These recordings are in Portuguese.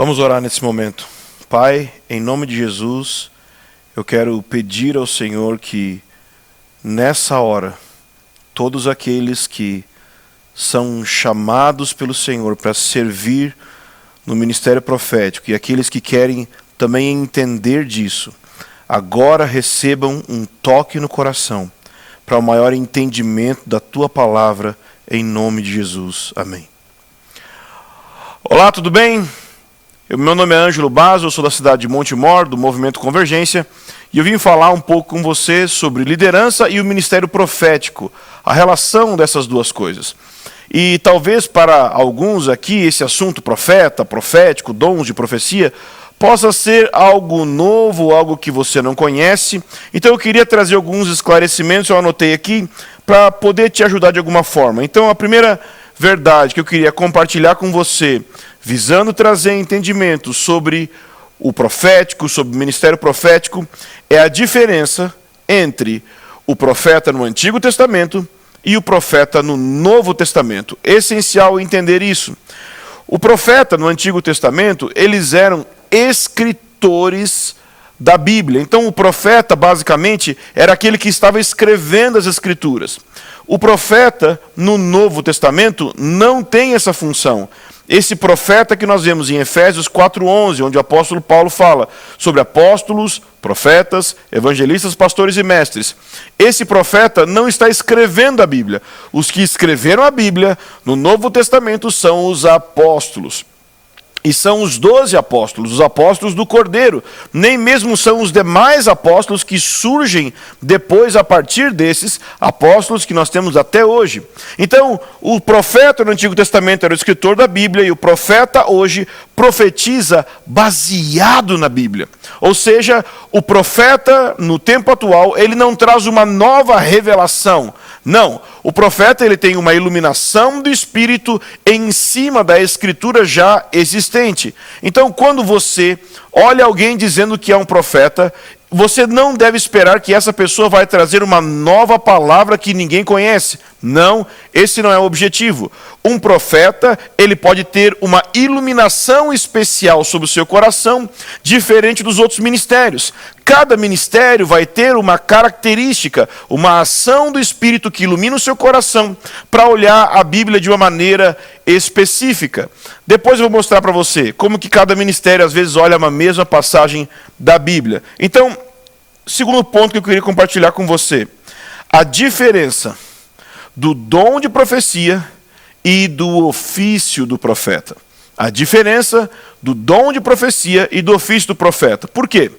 Vamos orar nesse momento. Pai, em nome de Jesus, eu quero pedir ao Senhor que nessa hora, todos aqueles que são chamados pelo Senhor para servir no ministério profético e aqueles que querem também entender disso, agora recebam um toque no coração para o maior entendimento da Tua palavra, em nome de Jesus. Amém. Olá, tudo bem? Meu nome é Ângelo Basso, eu sou da cidade de Montemor, do Movimento Convergência, e eu vim falar um pouco com você sobre liderança e o ministério profético, a relação dessas duas coisas. E talvez para alguns aqui esse assunto profético, dons de profecia, possa ser algo novo, algo que você não conhece. Então eu queria trazer alguns esclarecimentos, eu anotei aqui, para poder te ajudar de alguma forma. Então a primeira verdade que eu queria compartilhar com você, visando trazer entendimento sobre o profético, sobre o ministério profético, é a diferença entre o profeta no Antigo Testamento e o profeta no Novo Testamento. É essencial entender isso. O profeta no Antigo Testamento, eles eram escritores da Bíblia. Então o profeta, basicamente, era aquele que estava escrevendo as Escrituras. O profeta no Novo Testamento não tem essa função. Esse profeta que nós vemos em Efésios 4:11, onde o apóstolo Paulo fala sobre apóstolos, profetas, evangelistas, pastores e mestres. Esse profeta não está escrevendo a Bíblia. Os que escreveram a Bíblia no Novo Testamento são os apóstolos. E são os 12 apóstolos, os apóstolos do Cordeiro. Nem mesmo são os demais apóstolos que surgem depois a partir desses apóstolos que nós temos até hoje. Então, o profeta no Antigo Testamento era o escritor da Bíblia e o profeta hoje profetiza baseado na Bíblia. Ou seja, o profeta no tempo atual, ele não traz uma nova revelação. Não, o profeta ele tem uma iluminação do Espírito em cima da Escritura já existente. Então, quando você olha alguém dizendo que é um profeta, você não deve esperar que essa pessoa vai trazer uma nova palavra que ninguém conhece. Não, esse não é o objetivo. Um profeta, ele pode ter uma iluminação especial sobre o seu coração, diferente dos outros ministérios. Cada ministério vai ter uma característica, uma ação do Espírito que ilumina o seu coração para olhar a Bíblia de uma maneira específica. Depois eu vou mostrar para você como que cada ministério às vezes olha uma mesma passagem da Bíblia. Então, segundo ponto que eu queria compartilhar com você, a diferença do dom de profecia e do ofício do profeta. A diferença do dom de profecia e do ofício do profeta. Por quê?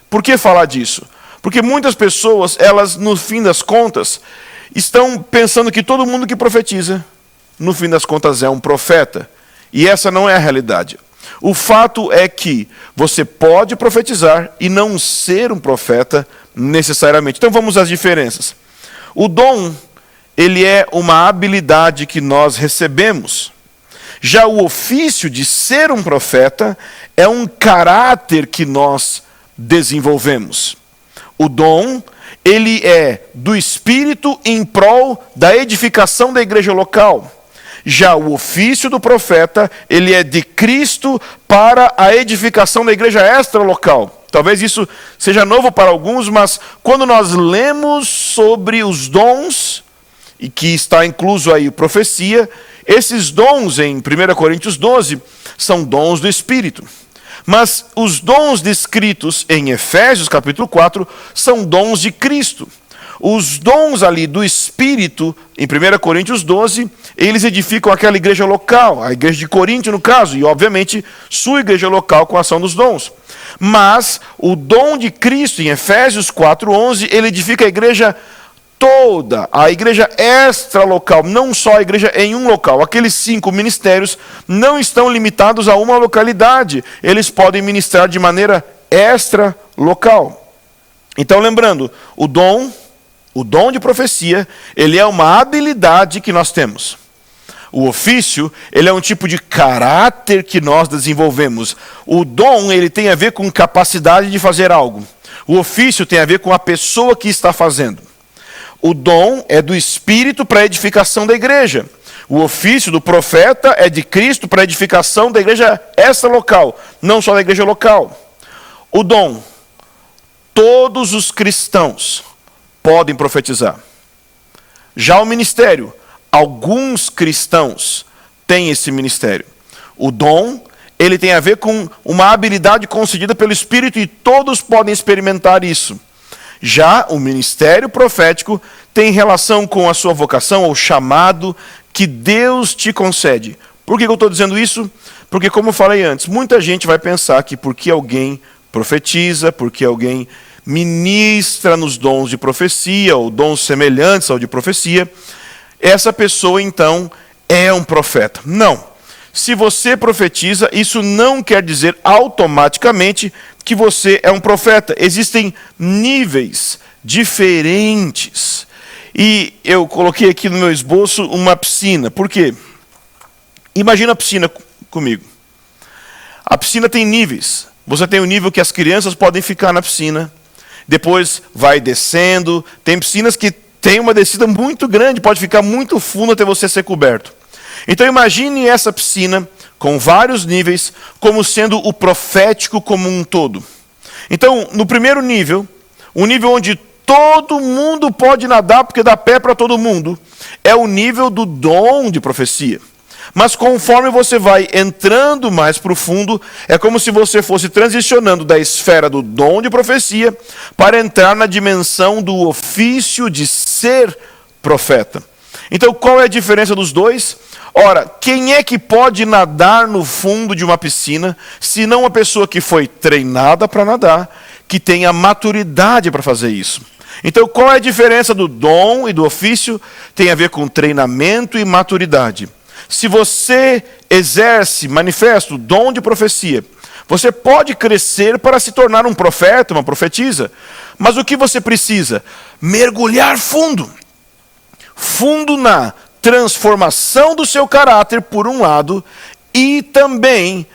Por que falar disso? Porque muitas pessoas, elas, no fim das contas, estão pensando que todo mundo que profetiza, no fim das contas, é um profeta. E essa não é a realidade. O fato é que você pode profetizar e não ser um profeta necessariamente. Então vamos às diferenças. O dom, ele é uma habilidade que nós recebemos. Já o ofício de ser um profeta é um caráter que nós desenvolvemos. O dom, ele é do Espírito em prol da edificação da igreja local. Já o ofício do profeta, ele é de Cristo para a edificação da igreja extra-local. Talvez isso seja novo para alguns, mas quando nós lemos sobre os dons, e que está incluso aí profecia, esses dons em 1 Coríntios 12 são dons do Espírito. Mas os dons descritos em Efésios capítulo 4 são dons de Cristo. Os dons ali do Espírito, em 1 Coríntios 12, eles edificam aquela igreja local, a igreja de Corinto no caso, e obviamente sua igreja local com a ação dos dons. Mas o dom de Cristo, em Efésios 4:11, ele edifica a igreja toda, a igreja extra-local, não só a igreja em um local. Aqueles 5 ministérios não estão limitados a uma localidade, eles podem ministrar de maneira extra-local. Então lembrando, o dom de profecia, ele é uma habilidade que nós temos. O ofício, ele é um tipo de caráter que nós desenvolvemos. O dom, ele tem a ver com capacidade de fazer algo. O ofício tem a ver com a pessoa que está fazendo. O dom é do Espírito para a edificação da igreja. O ofício do profeta é de Cristo para a edificação da igreja essa local, não só da igreja local. O dom, todos os cristãos podem profetizar. Já o ministério, alguns cristãos têm esse ministério. O dom, ele tem a ver com uma habilidade concedida pelo Espírito e todos podem experimentar isso. Já o ministério profético tem relação com a sua vocação ou chamado que Deus te concede. Por que eu estou dizendo isso? Porque, como eu falei antes, muita gente vai pensar que porque alguém profetiza, porque alguém ministra nos dons de profecia, ou dons semelhantes ao de profecia, essa pessoa então é um profeta. Não. Se você profetiza, isso não quer dizer automaticamente que você é um profeta. Existem níveis diferentes. E eu coloquei aqui no meu esboço uma piscina. Por quê? Imagina a piscina comigo. A piscina tem níveis. Você tem o nível que as crianças podem ficar na piscina. Depois vai descendo. Tem piscinas que tem uma descida muito grande, pode ficar muito fundo até você ser coberto. Então imagine essa piscina com vários níveis como sendo o profético como um todo. Então, no primeiro nível, o nível onde todo mundo pode nadar porque dá pé para todo mundo, é o nível do dom de profecia. Mas conforme você vai entrando mais profundo, é como se você fosse transicionando da esfera do dom de profecia para entrar na dimensão do ofício de ser profeta. Então, qual é a diferença dos dois? Ora, quem é que pode nadar no fundo de uma piscina, se não uma pessoa que foi treinada para nadar, que tem a maturidade para fazer isso? Então, qual é a diferença do dom e do ofício? Tem a ver com treinamento e maturidade. Se você exerce, manifesta o dom de profecia, você pode crescer para se tornar um profeta, uma profetisa. Mas o que você precisa? Mergulhar fundo. Fundo na transformação do seu caráter, por um lado, e também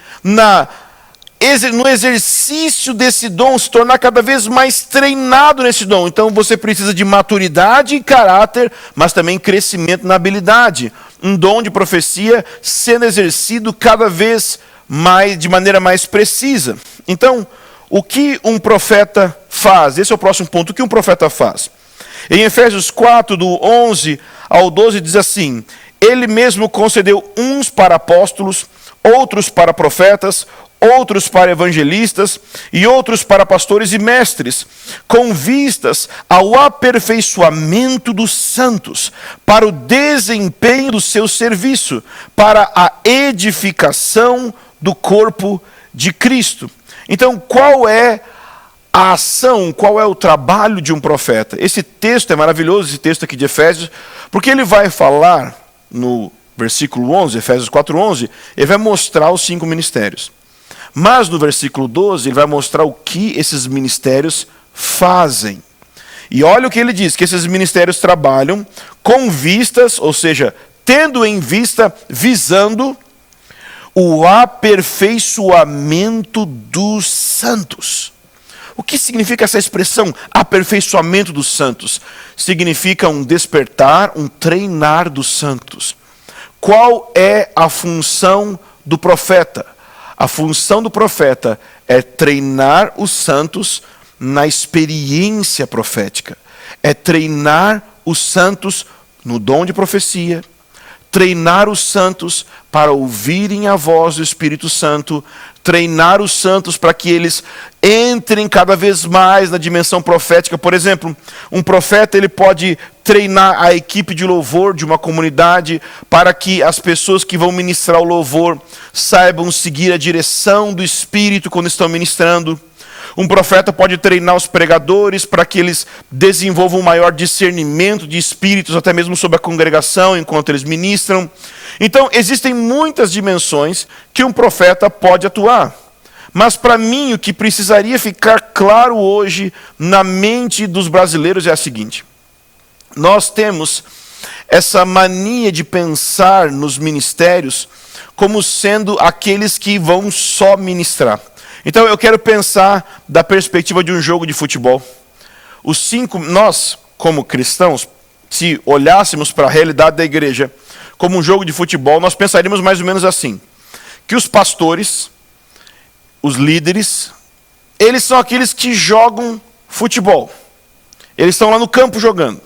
no exercício desse dom, se tornar cada vez mais treinado nesse dom. Então você precisa de maturidade e caráter, mas também crescimento na habilidade. Um dom de profecia sendo exercido cada vez mais, de maneira mais precisa. Então, o que um profeta faz? Esse é o próximo ponto. O que um profeta faz? Em Efésios 4, do 11 ao 12, diz assim: Ele mesmo concedeu uns para apóstolos, outros para profetas, outros para evangelistas e outros para pastores e mestres, com vistas ao aperfeiçoamento dos santos, para o desempenho do seu serviço, para a edificação do corpo de Cristo. Então, qual é a ação, qual é o trabalho de um profeta? Esse texto é maravilhoso, esse texto aqui de Efésios, porque ele vai falar no versículo 11, Efésios 4:11, ele vai mostrar os 5 ministérios. Mas no versículo 12, ele vai mostrar o que esses ministérios fazem. E olha o que ele diz, que esses ministérios trabalham com vistas, ou seja, tendo em vista, visando o aperfeiçoamento dos santos. O que significa essa expressão, aperfeiçoamento dos santos? Significa um despertar, um treinar dos santos. Qual é a função do profeta? A função do profeta é treinar os santos na experiência profética. É treinar os santos no dom de profecia, treinar os santos para ouvirem a voz do Espírito Santo, treinar os santos para que eles entrem cada vez mais na dimensão profética. Por exemplo, um profeta ele pode treinar a equipe de louvor de uma comunidade para que as pessoas que vão ministrar o louvor saibam seguir a direção do Espírito quando estão ministrando. Um profeta pode treinar os pregadores para que eles desenvolvam um maior discernimento de espíritos, até mesmo sobre a congregação, enquanto eles ministram. Então, existem muitas dimensões que um profeta pode atuar. Mas, para mim, o que precisaria ficar claro hoje na mente dos brasileiros é a seguinte: nós temos essa mania de pensar nos ministérios como sendo aqueles que vão só ministrar. Então eu quero pensar da perspectiva de um jogo de futebol. Nós, como cristãos, se olhássemos para a realidade da igreja, como um jogo de futebol, nós pensaríamos mais ou menos assim: que os pastores, os líderes, eles são aqueles que jogam futebol. Eles estão lá no campo jogando.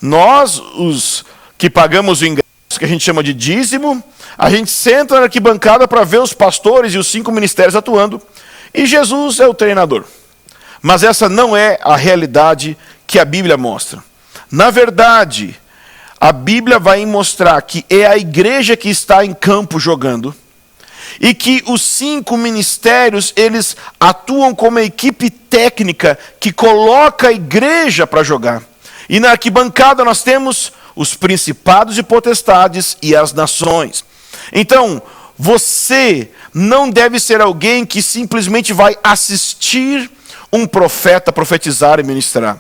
Nós, os que pagamos o ingresso, que a gente chama de dízimo, a gente senta na arquibancada para ver os pastores e os 5 ministérios atuando, e Jesus é o treinador. Mas essa não é a realidade que a Bíblia mostra. Na verdade, a Bíblia vai mostrar que é a igreja que está em campo jogando, e que os 5 ministérios, eles atuam como a equipe técnica que coloca a igreja para jogar. E na arquibancada nós temos os principados e potestades e as nações. Então, você não deve ser alguém que simplesmente vai assistir um profeta profetizar e ministrar.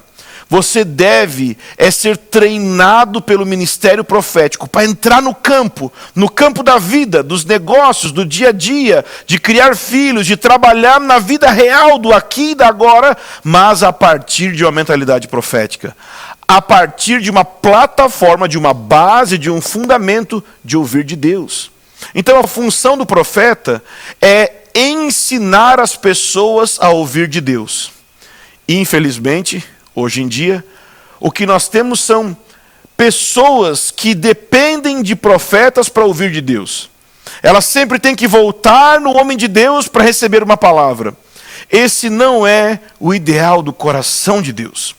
Você deve ser treinado pelo ministério profético para entrar no campo da vida, dos negócios, do dia a dia, de criar filhos, de trabalhar na vida real do aqui e da agora, mas a partir de uma mentalidade profética. A partir de uma plataforma, de uma base, de um fundamento de ouvir de Deus. Então a função do profeta é ensinar as pessoas a ouvir de Deus. Infelizmente, hoje em dia, o que nós temos são pessoas que dependem de profetas para ouvir de Deus. Elas sempre têm que voltar no homem de Deus para receber uma palavra. Esse não é o ideal do coração de Deus.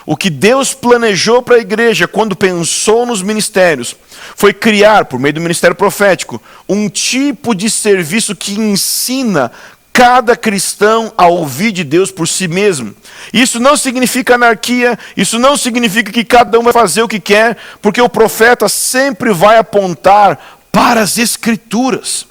O que Deus planejou para a igreja quando pensou nos ministérios foi criar, por meio do ministério profético, um tipo de serviço que ensina cada cristão a ouvir de Deus por si mesmo. Isso não significa anarquia, isso não significa que cada um vai fazer o que quer, porque o profeta sempre vai apontar para as Escrituras.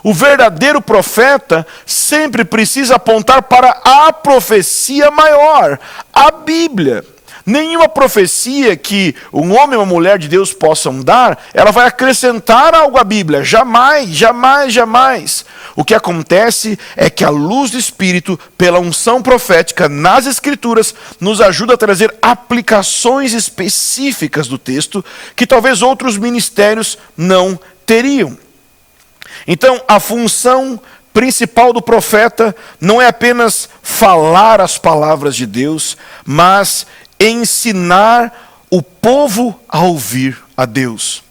O verdadeiro profeta sempre precisa apontar para a profecia maior, a Bíblia. Nenhuma profecia que um homem ou uma mulher de Deus possam dar, ela vai acrescentar algo à Bíblia. Jamais, jamais, jamais. O que acontece é que a luz do Espírito, pela unção profética nas Escrituras, nos ajuda a trazer aplicações específicas do texto que talvez outros ministérios não teriam. Então, a função principal do profeta não é apenas falar as palavras de Deus, mas ensinar o povo a ouvir a Deus.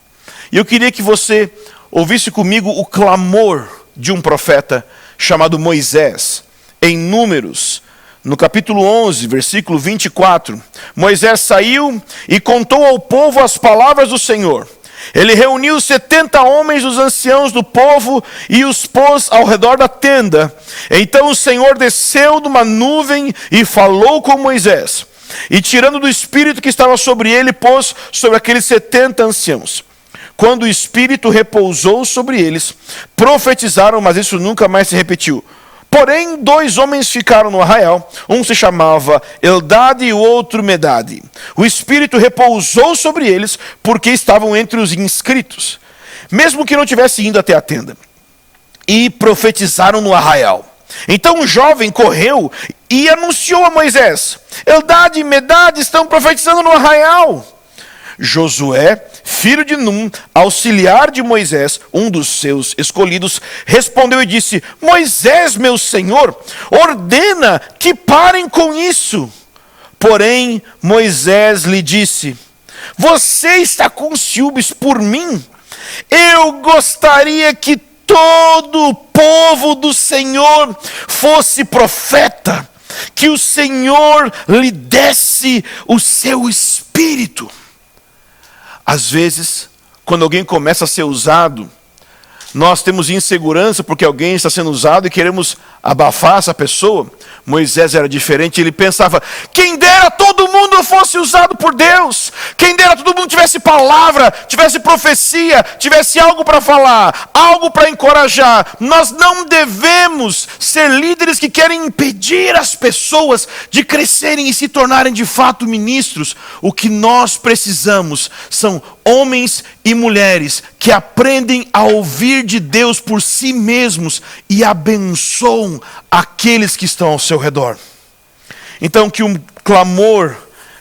E eu queria que você ouvisse comigo o clamor de um profeta chamado Moisés, em Números, no capítulo 11, versículo 24. Moisés saiu e contou ao povo as palavras do Senhor. Ele reuniu 70 homens dos anciãos do povo e os pôs ao redor da tenda. Então o Senhor desceu de uma nuvem e falou com Moisés. E tirando do Espírito que estava sobre ele, pôs sobre aqueles 70 anciãos. Quando o Espírito repousou sobre eles, profetizaram, mas isso nunca mais se repetiu. Porém, 2 homens ficaram no arraial, um se chamava Eldade e o outro Medade. O Espírito repousou sobre eles, porque estavam entre os inscritos, mesmo que não tivessem ido até a tenda. E profetizaram no arraial. Então o jovem correu e anunciou a Moisés: Eldade e Medade estão profetizando no arraial. Josué, filho de Num, auxiliar de Moisés, um dos seus escolhidos, respondeu e disse: Moisés, meu senhor, ordena que parem com isso. Porém, Moisés lhe disse: você está com ciúmes por mim? Eu gostaria que todo o povo do Senhor fosse profeta, que o Senhor lhe desse o seu espírito. Às vezes, quando alguém começa a ser usado, nós temos insegurança porque alguém está sendo usado e queremos abafar essa pessoa. Moisés era diferente, ele pensava: quem dera todo mundo fosse usado por Deus, quem dera todo mundo tivesse palavra, tivesse profecia, tivesse algo para falar, algo para encorajar. Nós não devemos ser líderes que querem impedir as pessoas de crescerem e se tornarem de fato ministros. O que nós precisamos são homens e mulheres que aprendem a ouvir de Deus por si mesmos e abençoam aqueles que estão ao seu redor. Então, que um clamor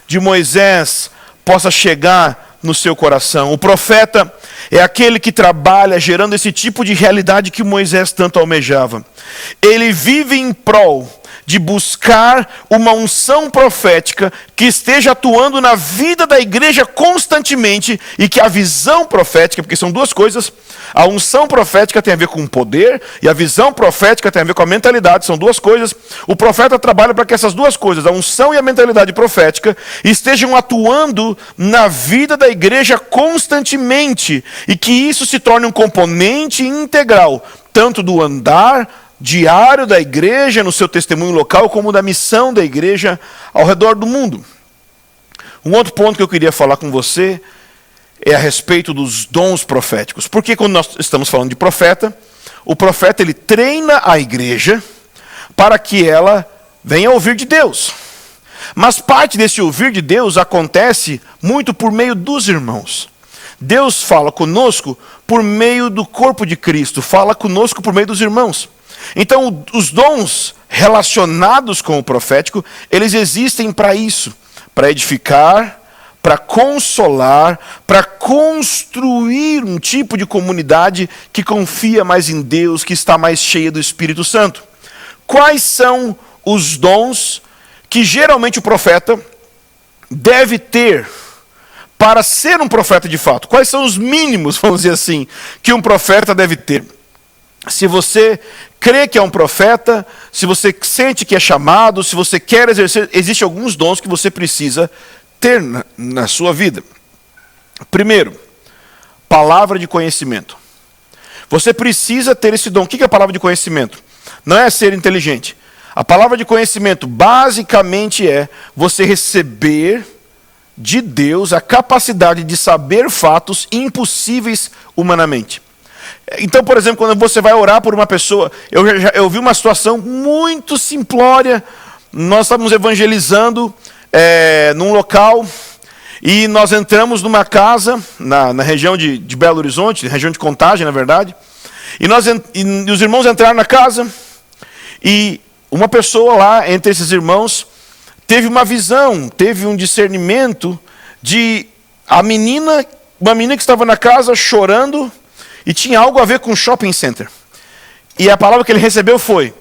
de Moisés possa chegar no seu coração. O profeta é aquele que trabalha gerando esse tipo de realidade que Moisés tanto almejava. Ele vive em prol de buscar uma unção profética que esteja atuando na vida da igreja constantemente, e que a visão profética, porque são duas coisas, a unção profética tem a ver com o poder e a visão profética tem a ver com a mentalidade, são duas coisas. O profeta trabalha para que essas duas coisas, a unção e a mentalidade profética, estejam atuando na vida da igreja constantemente, e que isso se torne um componente integral, tanto do andar diário da igreja, no seu testemunho local, como da missão da igreja ao redor do mundo. Um outro ponto que eu queria falar com você é a respeito dos dons proféticos. Porque quando nós estamos falando de profeta, o profeta ele treina a igreja para que ela venha ouvir de Deus. Mas parte desse ouvir de Deus acontece muito por meio dos irmãos. Deus fala conosco por meio do corpo de Cristo, fala conosco por meio dos irmãos. Então, os dons relacionados com o profético, eles existem para isso, para edificar, para consolar, para construir um tipo de comunidade que confia mais em Deus, que está mais cheia do Espírito Santo. Quais são os dons que geralmente o profeta deve ter para ser um profeta de fato? Quais são os mínimos, vamos dizer assim, que um profeta deve ter? Se você crê que é um profeta, se você sente que é chamado, se você quer exercer, existem alguns dons que você precisa ter na sua vida. Primeiro, palavra de conhecimento. Você precisa ter esse dom. O que é a palavra de conhecimento? Não é ser inteligente. A palavra de conhecimento basicamente é você receber de Deus a capacidade de saber fatos impossíveis humanamente. Então, por exemplo, quando você vai orar por uma pessoa, eu vi uma situação muito simplória. Nós estávamos evangelizando num local, e nós entramos numa casa, na região de Belo Horizonte, região de Contagem, na verdade, e os irmãos entraram na casa, e uma pessoa lá, entre esses irmãos, teve uma visão, teve um discernimento de uma menina que estava na casa chorando, e tinha algo a ver com shopping center. E a palavra que ele recebeu foi: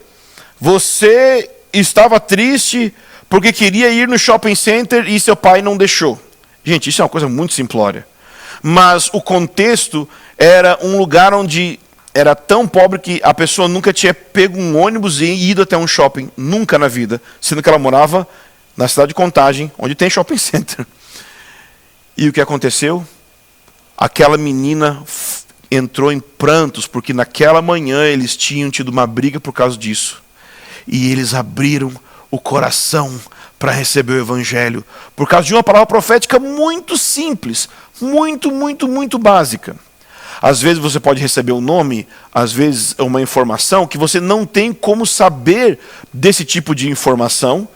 você estava triste porque queria ir no shopping center e seu pai não deixou. Gente, isso é uma coisa muito simplória. Mas o contexto era um lugar onde era tão pobre que a pessoa nunca tinha pego um ônibus e ido até um shopping. Nunca na vida. Sendo que ela morava na cidade de Contagem, onde tem shopping center. E o que aconteceu? Aquela menina entrou em prantos, porque naquela manhã eles tinham tido uma briga por causa disso. E eles abriram o coração para receber o evangelho, por causa de uma palavra profética muito simples, muito básica. Às vezes você pode receber um nome, às vezes uma informação que você não tem como saber desse tipo de informação,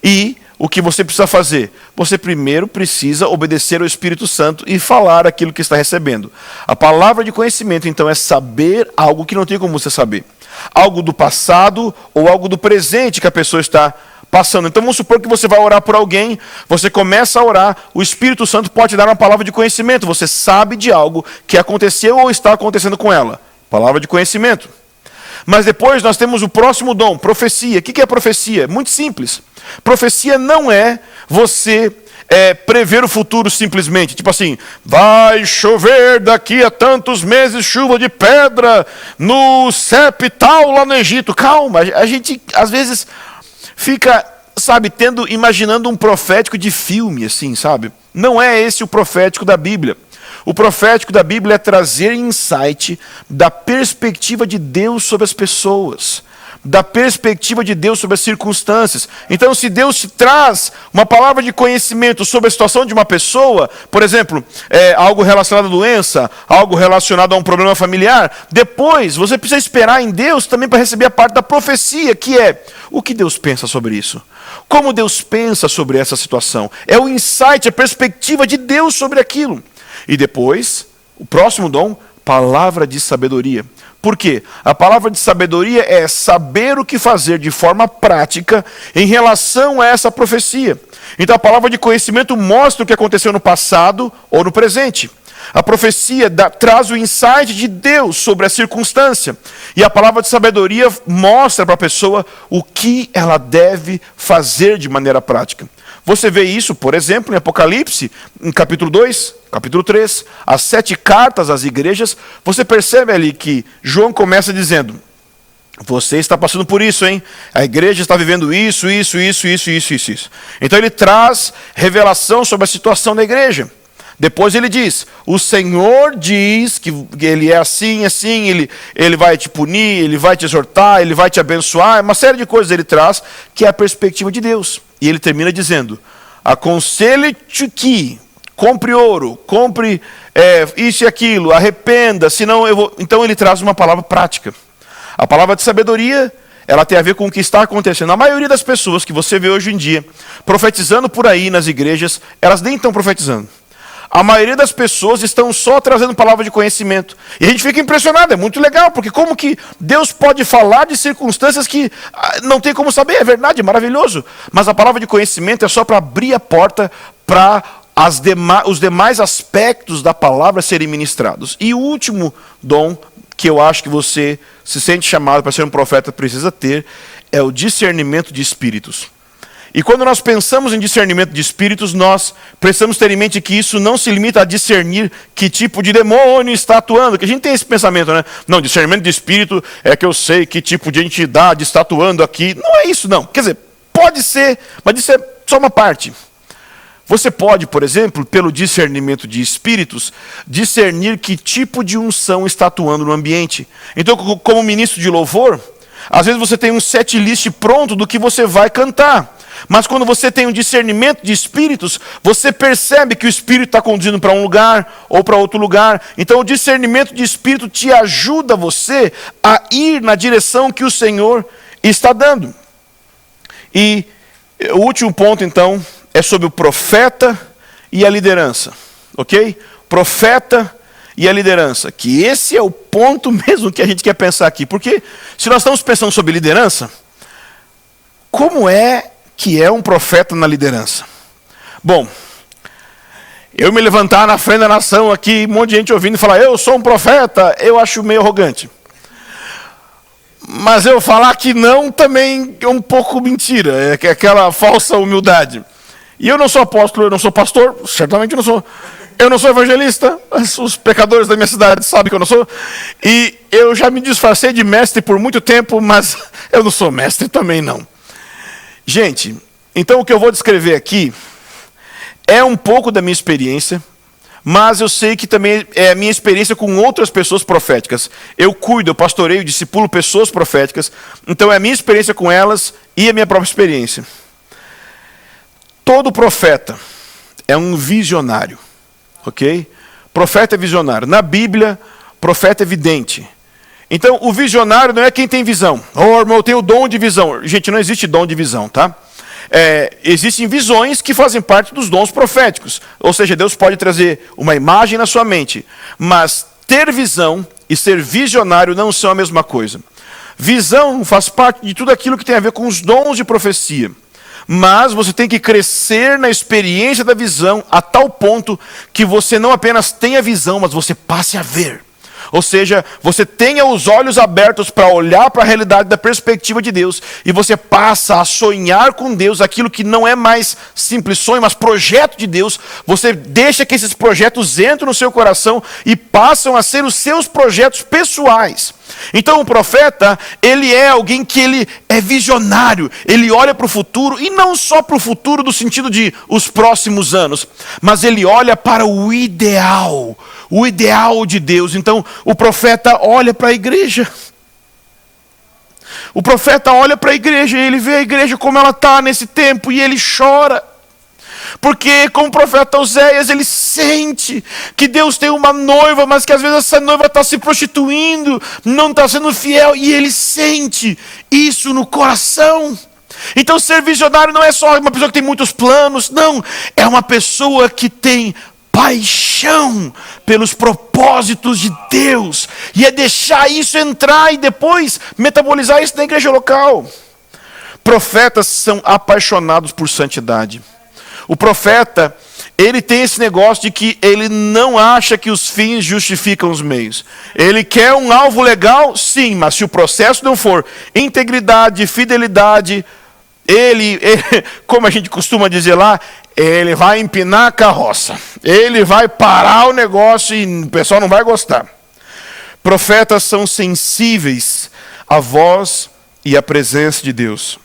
e o que você precisa fazer? Você primeiro precisa obedecer ao Espírito Santo e falar aquilo que está recebendo. A palavra de conhecimento, então, é saber algo que não tem como você saber. Algo do passado ou algo do presente que a pessoa está passando. Então vamos supor que você vai orar por alguém, você começa a orar, o Espírito Santo pode te dar uma palavra de conhecimento. Você sabe de algo que aconteceu ou está acontecendo com ela. Palavra de conhecimento. Mas depois nós temos o próximo dom, profecia. O que é profecia? Muito simples. Profecia não é você prever o futuro simplesmente. Tipo assim, vai chover daqui a tantos meses chuva de pedra no CEP tal lá no Egito. Calma, a gente às vezes fica, sabe, imaginando um profético de filme, assim, sabe? Não é esse o profético da Bíblia. O profético da Bíblia é trazer insight da perspectiva de Deus sobre as pessoas, da perspectiva de Deus sobre as circunstâncias. Então, se Deus te traz uma palavra de conhecimento sobre a situação de uma pessoa, por exemplo, algo relacionado à doença, algo relacionado a um problema familiar, depois você precisa esperar em Deus também para receber a parte da profecia, que é o que Deus pensa sobre isso. Como Deus pensa sobre essa situação. É o insight, a perspectiva de Deus sobre aquilo. E depois, o próximo dom, palavra de sabedoria. Por quê? A palavra de sabedoria é saber o que fazer de forma prática em relação a essa profecia. Então a palavra de conhecimento mostra o que aconteceu no passado ou no presente. A profecia traz o insight de Deus sobre a circunstância. E a palavra de sabedoria mostra para a pessoa o que ela deve fazer de maneira prática. Você vê isso, por exemplo, em Apocalipse, em capítulo 2, capítulo 3, as 7 cartas às igrejas. Você percebe ali que João começa dizendo: você está passando por isso, hein? A igreja está vivendo isso. Então ele traz revelação sobre a situação da igreja. Depois ele diz: o Senhor diz que ele é assim, ele vai te punir, ele vai te exortar, ele vai te abençoar. Uma série de coisas ele traz, que é a perspectiva de Deus. E ele termina dizendo: aconselho-te que compre ouro, compre isso e aquilo, arrependa, senão eu vou... Então ele traz uma palavra prática. A palavra de sabedoria, ela tem a ver com o que está acontecendo. A maioria das pessoas que você vê hoje em dia profetizando por aí nas igrejas, elas nem estão profetizando. A maioria das pessoas estão só trazendo palavra de conhecimento. E a gente fica impressionado, é muito legal, porque como que Deus pode falar de circunstâncias que não tem como saber? É verdade, é maravilhoso. Mas a palavra de conhecimento é só para abrir a porta para os demais aspectos da palavra serem ministrados. E o último dom que eu acho que você se sente chamado para ser um profeta precisa ter é o discernimento de espíritos. E quando nós pensamos em discernimento de espíritos, nós precisamos ter em mente que isso não se limita a discernir que tipo de demônio está atuando. Que a gente tem esse pensamento, né? Não, discernimento de espírito é que eu sei que tipo de entidade está atuando aqui. Não é isso, não. Quer dizer, pode ser, mas isso é só uma parte. Você pode, por exemplo, pelo discernimento de espíritos, discernir que tipo de unção está atuando no ambiente. Então, como ministro de louvor, às vezes você tem um set list pronto do que você vai cantar. Mas quando você tem um discernimento de espíritos, você percebe que o espírito está conduzindo para um lugar ou para outro lugar. Então o discernimento de espírito te ajuda você a ir na direção que o Senhor está dando. E o último ponto então é sobre o profeta e a liderança. Ok? Profeta e a liderança. Que esse é o ponto mesmo que a gente quer pensar aqui. Porque se nós estamos pensando sobre liderança, como é que é um profeta na liderança? Bom, eu me levantar na frente da nação aqui, um monte de gente ouvindo e falar, eu sou um profeta, eu acho meio arrogante. Mas eu falar que não também é um pouco mentira, é aquela falsa humildade. E eu não sou apóstolo, eu não sou pastor, certamente não sou. Eu não sou evangelista, os pecadores da minha cidade sabem que eu não sou. E eu já me disfarcei de mestre por muito tempo, mas eu não sou mestre também não. Gente, então o que eu vou descrever aqui é um pouco da minha experiência, mas eu sei que também é a minha experiência com outras pessoas proféticas. Eu cuido, eu pastoreio, discipulo pessoas proféticas, então é a minha experiência com elas e a minha própria experiência. Todo profeta é um visionário, ok? Profeta é visionário. Na Bíblia, profeta é vidente. Então, o visionário não é quem tem visão. Oh, irmão, eu tenho o dom de visão. Gente, não existe dom de visão, tá? Existem visões que fazem parte dos dons proféticos. Ou seja, Deus pode trazer uma imagem na sua mente. Mas ter visão e ser visionário não são a mesma coisa. Visão faz parte de tudo aquilo que tem a ver com os dons de profecia. Mas você tem que crescer na experiência da visão a tal ponto que você não apenas tenha visão, mas você passe a ver. Ou seja, você tenha os olhos abertos para olhar para a realidade da perspectiva de Deus. E você passa a sonhar com Deus aquilo que não é mais simples sonho, mas projeto de Deus. Você deixa que esses projetos entrem no seu coração e passam a ser os seus projetos pessoais. Então o profeta, ele é alguém que ele é visionário. Ele olha para o futuro, e não só para o futuro do sentido de os próximos anos, mas ele olha para o ideal de Deus. Então o profeta olha para a igreja. O profeta olha para a igreja e ele vê a igreja como ela está nesse tempo e ele chora. Porque como o profeta Oséias, ele sente que Deus tem uma noiva, mas que às vezes essa noiva está se prostituindo, não está sendo fiel, e ele sente isso no coração. Então ser visionário não é só uma pessoa que tem muitos planos, não, é uma pessoa que tem paixão pelos propósitos de Deus, e é deixar isso entrar e depois metabolizar isso na igreja local. Profetas são apaixonados por santidade. O profeta, ele tem esse negócio de que ele não acha que os fins justificam os meios. Ele quer um alvo legal, sim, mas se o processo não for integridade, fidelidade, ele, como a gente costuma dizer lá, ele vai empinar a carroça. Ele vai parar o negócio e o pessoal não vai gostar. Profetas são sensíveis à voz e à presença de Deus.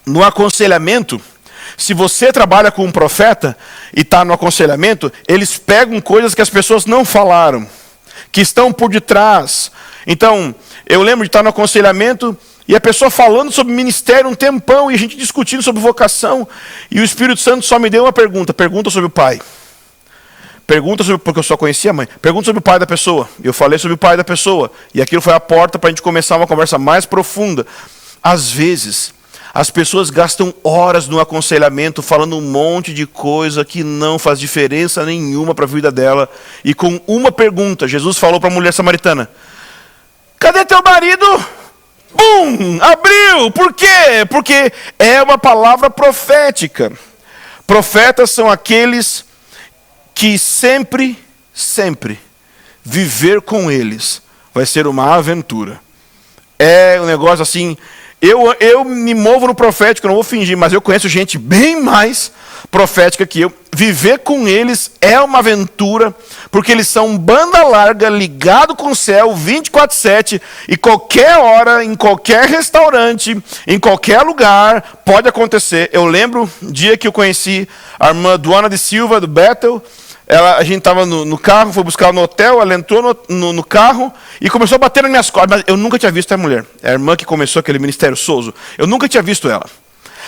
No aconselhamento, se você trabalha com um profeta e está no aconselhamento, eles pegam coisas que as pessoas não falaram, que estão por detrás. Então, eu lembro de estar no aconselhamento e a pessoa falando sobre ministério um tempão e a gente discutindo sobre vocação, e o Espírito Santo só me deu uma pergunta sobre o pai. Porque eu só conhecia a mãe. Pergunta sobre o pai da pessoa. Eu falei sobre o pai da pessoa, e aquilo foi a porta para a gente começar uma conversa mais profunda. Às vezes, as pessoas gastam horas no aconselhamento falando um monte de coisa que não faz diferença nenhuma para a vida dela. E com uma pergunta, Jesus falou para a mulher samaritana: cadê teu marido? Bum! Abriu! Por quê? Porque é uma palavra profética. Profetas são aqueles que sempre viver com eles vai ser uma aventura. É um negócio assim. Eu me movo no profético, não vou fingir, mas eu conheço gente bem mais profética que eu. Viver com eles é uma aventura, porque eles são banda larga, ligado com o céu, 24/7, e qualquer hora, em qualquer restaurante, em qualquer lugar, pode acontecer. Eu lembro o dia que eu conheci a irmã Duana de Silva, do Bethel. A gente estava no carro, foi buscar no hotel, ela entrou no carro e começou a bater nas minhas costas. Mas eu nunca tinha visto a mulher. É a irmã que começou aquele ministério Souza. Eu nunca tinha visto ela.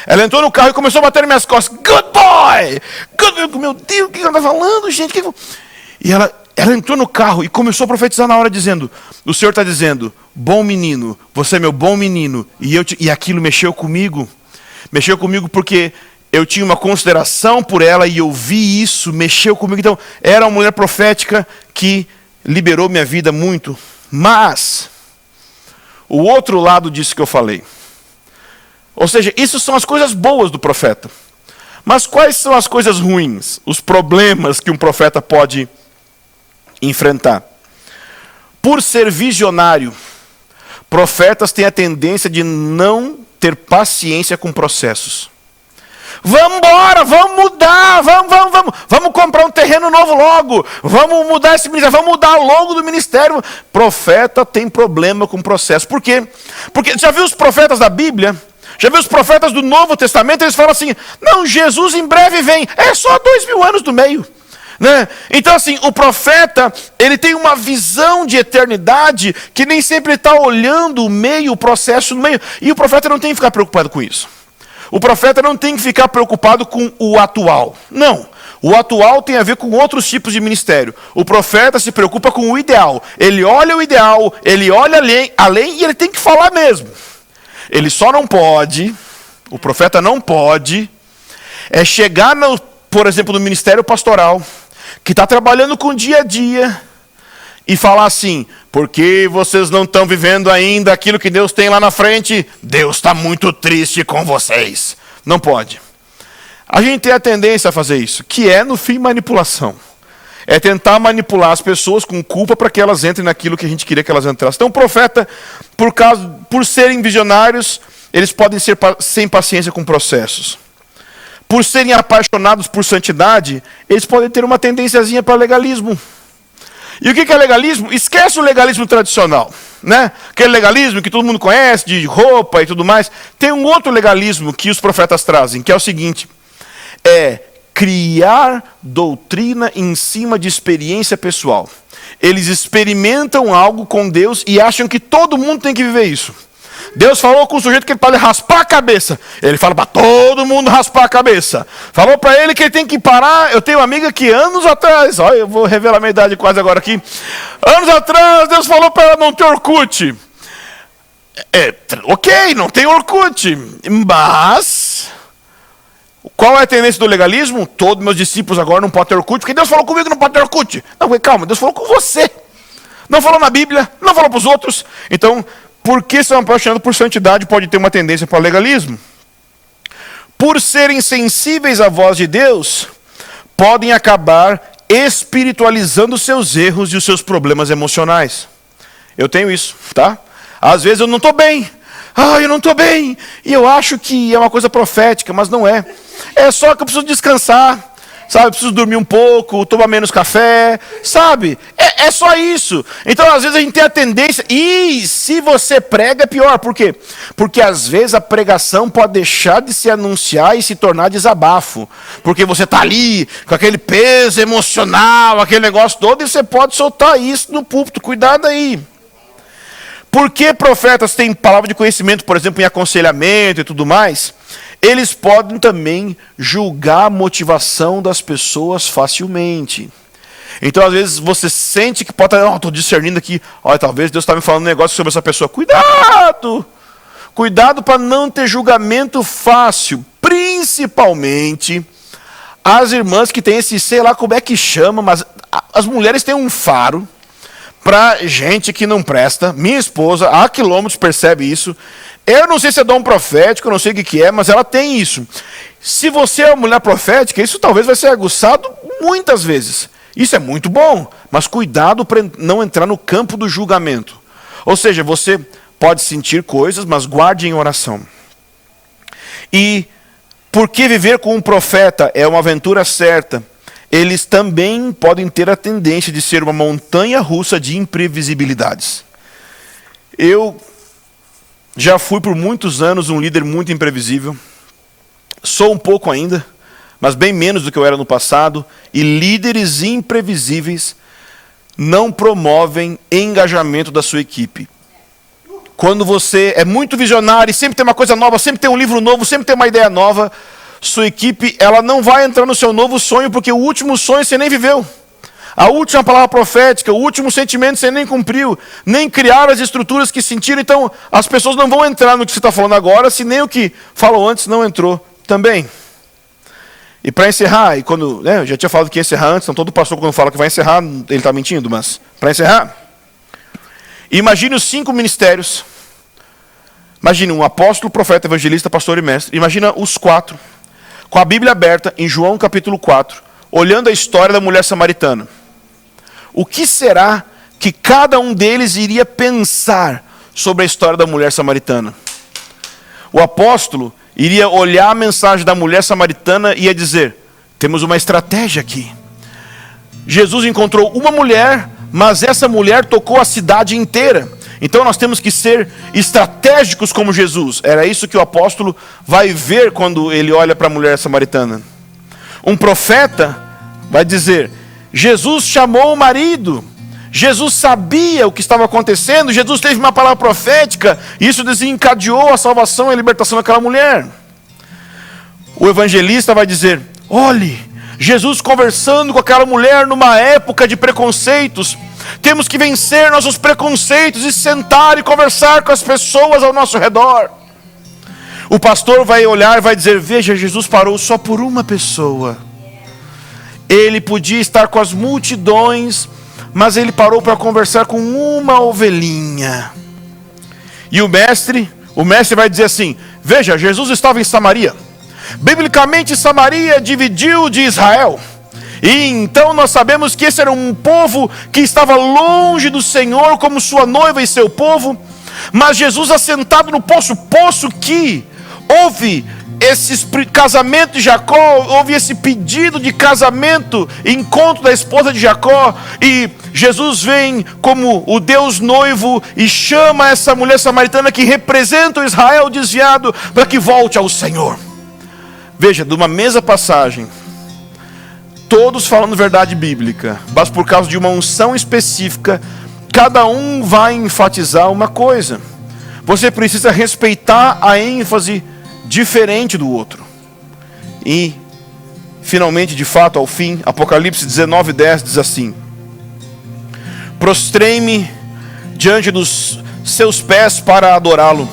Ela entrou no carro e começou a bater nas minhas costas. Good boy! Meu Deus, o que ela está falando, gente? E ela entrou no carro e começou a profetizar na hora, dizendo: o Senhor está dizendo, bom menino, você é meu bom menino. E aquilo mexeu comigo. Mexeu comigo porque eu tinha uma consideração por ela e eu vi isso, mexeu comigo. Então, era uma mulher profética que liberou minha vida muito. Mas, o outro lado disso que eu falei. Ou seja, isso são as coisas boas do profeta. Mas quais são as coisas ruins? Os problemas que um profeta pode enfrentar? Por ser visionário, profetas têm a tendência de não ter paciência com processos. Vamos embora, vamos mudar, vamos comprar um terreno novo logo, vamos mudar esse ministério, vamos mudar o logo do ministério. Profeta tem problema com processo. Por quê? Porque já viu os profetas da Bíblia? Já viu os profetas do Novo Testamento? Eles falam assim: não, Jesus em breve vem, é só 2000 anos do meio. Né? Então assim, o profeta, ele tem uma visão de eternidade que nem sempre está olhando o meio, o processo no meio. E o profeta não tem que ficar preocupado com isso. O profeta não tem que ficar preocupado com o atual. Não. O atual tem a ver com outros tipos de ministério. O profeta se preocupa com o ideal. Ele olha o ideal, ele olha além e ele tem que falar mesmo. Ele só não pode, o profeta não pode, chegar, por exemplo, no ministério pastoral, que está trabalhando com o dia a dia, e falar assim: porque vocês não estão vivendo ainda aquilo que Deus tem lá na frente, Deus está muito triste com vocês. Não pode. A gente tem a tendência a fazer isso, que é, no fim, manipulação. É tentar manipular as pessoas com culpa para que elas entrem naquilo que a gente queria que elas entrassem. Então, o profeta, por serem visionários, eles podem ser sem paciência com processos. Por serem apaixonados por santidade, eles podem ter uma tendênciazinha para legalismo. E o que é legalismo? Esquece o legalismo tradicional, né? Aquele legalismo que todo mundo conhece, de roupa e tudo mais. Tem um outro legalismo que os profetas trazem, que é o seguinte: é criar doutrina em cima de experiência pessoal. Eles experimentam algo com Deus e acham que todo mundo tem que viver isso. Deus falou com o sujeito que ele pode raspar a cabeça. Ele fala para todo mundo raspar a cabeça. Falou para ele que ele tem que parar. Eu tenho uma amiga que anos atrás, olha, eu vou revelar a minha idade quase agora aqui. Anos atrás, Deus falou para ela não ter Orkut. Ok, não tem Orkut. Mas Qual é a tendência do legalismo? Todos meus discípulos agora não podem ter Orkut, porque Deus falou comigo não pode ter Orkut. Não, calma, Deus falou com você. Não falou na Bíblia, não falou para os outros. Então, porque são apaixonados por santidade, pode ter uma tendência para o legalismo. Por serem sensíveis à voz de Deus, podem acabar espiritualizando os seus erros e os seus problemas emocionais. Eu tenho isso, tá? Às vezes eu não estou bem. Eu não estou bem. E eu acho que é uma coisa profética, mas não é. É só que eu preciso descansar, sabe? Eu preciso dormir um pouco, tomar menos café, sabe? É só isso. Então, às vezes a gente tem a tendência... E se você prega, é pior. Por quê? Porque às vezes a pregação pode deixar de se anunciar e se tornar desabafo. Porque você está ali com aquele peso emocional, aquele negócio todo, e você pode soltar isso no púlpito. Cuidado aí. Por que profetas têm palavra de conhecimento, por exemplo, em aconselhamento e tudo mais? Eles podem também julgar a motivação das pessoas facilmente. Então, às vezes, você sente que pode estar... estou discernindo aqui. Olha, talvez Deus está me falando um negócio sobre essa pessoa. Cuidado! Cuidado para não ter julgamento fácil. Principalmente as irmãs que têm esse, sei lá como é que chama, mas as mulheres têm um faro para gente que não presta. Minha esposa, há quilômetros, percebe isso. Eu não sei se é dom profético, eu não sei o que é, mas ela tem isso. Se você é uma mulher profética, isso talvez vai ser aguçado muitas vezes. Isso é muito bom, mas cuidado para não entrar no campo do julgamento. Ou seja, você pode sentir coisas, mas guarde em oração. E porque viver com um profeta é uma aventura certa, eles também podem ter a tendência de ser uma montanha russa de imprevisibilidades. Eu já fui por muitos anos um líder muito imprevisível. Sou um pouco ainda, mas bem menos do que eu era no passado. E líderes imprevisíveis não promovem engajamento da sua equipe. Quando você é muito visionário, sempre tem uma coisa nova, sempre tem um livro novo, sempre tem uma ideia nova, sua equipe ela não vai entrar no seu novo sonho, porque o último sonho você nem viveu. A última palavra profética, o último sentimento você nem cumpriu, nem criaram as estruturas que sentiram. Então, as pessoas não vão entrar no que você está falando agora, se nem o que falou antes não entrou também. E para encerrar, e quando, eu já tinha falado que ia encerrar antes, então todo pastor quando fala que vai encerrar, ele está mentindo, mas para encerrar, imagine os 5 ministérios. Imagine um apóstolo, profeta, evangelista, pastor e mestre. Imagina os 4, com a Bíblia aberta, em João capítulo 4, olhando a história da mulher samaritana. O que será que cada um deles iria pensar sobre a história da mulher samaritana? O apóstolo iria olhar a mensagem da mulher samaritana e ia dizer: temos uma estratégia aqui. Jesus encontrou uma mulher, mas essa mulher tocou a cidade inteira. Então nós temos que ser estratégicos como Jesus. Era isso que o apóstolo vai ver quando ele olha para a mulher samaritana. Um profeta vai dizer: Jesus chamou o marido. Jesus sabia o que estava acontecendo. Jesus teve uma palavra profética. E isso desencadeou a salvação e a libertação daquela mulher. O evangelista vai dizer: olhe, Jesus conversando com aquela mulher numa época de preconceitos. Temos que vencer nossos preconceitos e sentar e conversar com as pessoas ao nosso redor. O pastor vai olhar e vai dizer: veja, Jesus parou só por uma pessoa. Ele podia estar com as multidões, mas ele parou para conversar com uma ovelhinha. E o mestre vai dizer assim: veja, Jesus estava em Samaria. Biblicamente, Samaria dividiu de Israel. E então nós sabemos que esse era um povo que estava longe do Senhor como sua noiva e seu povo. Mas Jesus assentado no poço que houve esse casamento de Jacó, houve esse pedido de casamento, encontro da esposa de Jacó, e Jesus vem como o Deus noivo e chama essa mulher samaritana que representa o Israel desviado para que volte ao Senhor. Veja, de uma mesma passagem, todos falando verdade bíblica, mas por causa de uma unção específica, cada um vai enfatizar uma coisa. Você precisa respeitar a ênfase diferente do outro. E, finalmente, de fato, ao fim, Apocalipse 19:10 diz assim: prostrei-me diante dos seus pés para adorá-lo.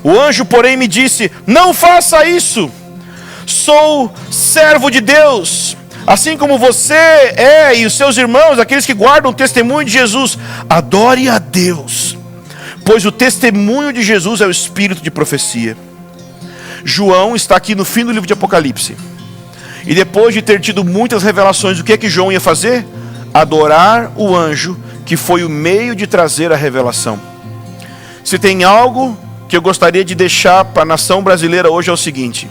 O anjo, porém, me disse: não faça isso. sou servo de Deus, assim como você e os seus irmãos, aqueles que guardam o testemunho de Jesus. Adore a Deus, pois o testemunho de Jesus é o espírito de profecia. João está aqui no fim do livro de Apocalipse. E depois de ter tido muitas revelações, o que é que João ia fazer? Adorar o anjo que foi o meio de trazer a revelação. Se tem algo que eu gostaria de deixar para a nação brasileira hoje é o seguinte: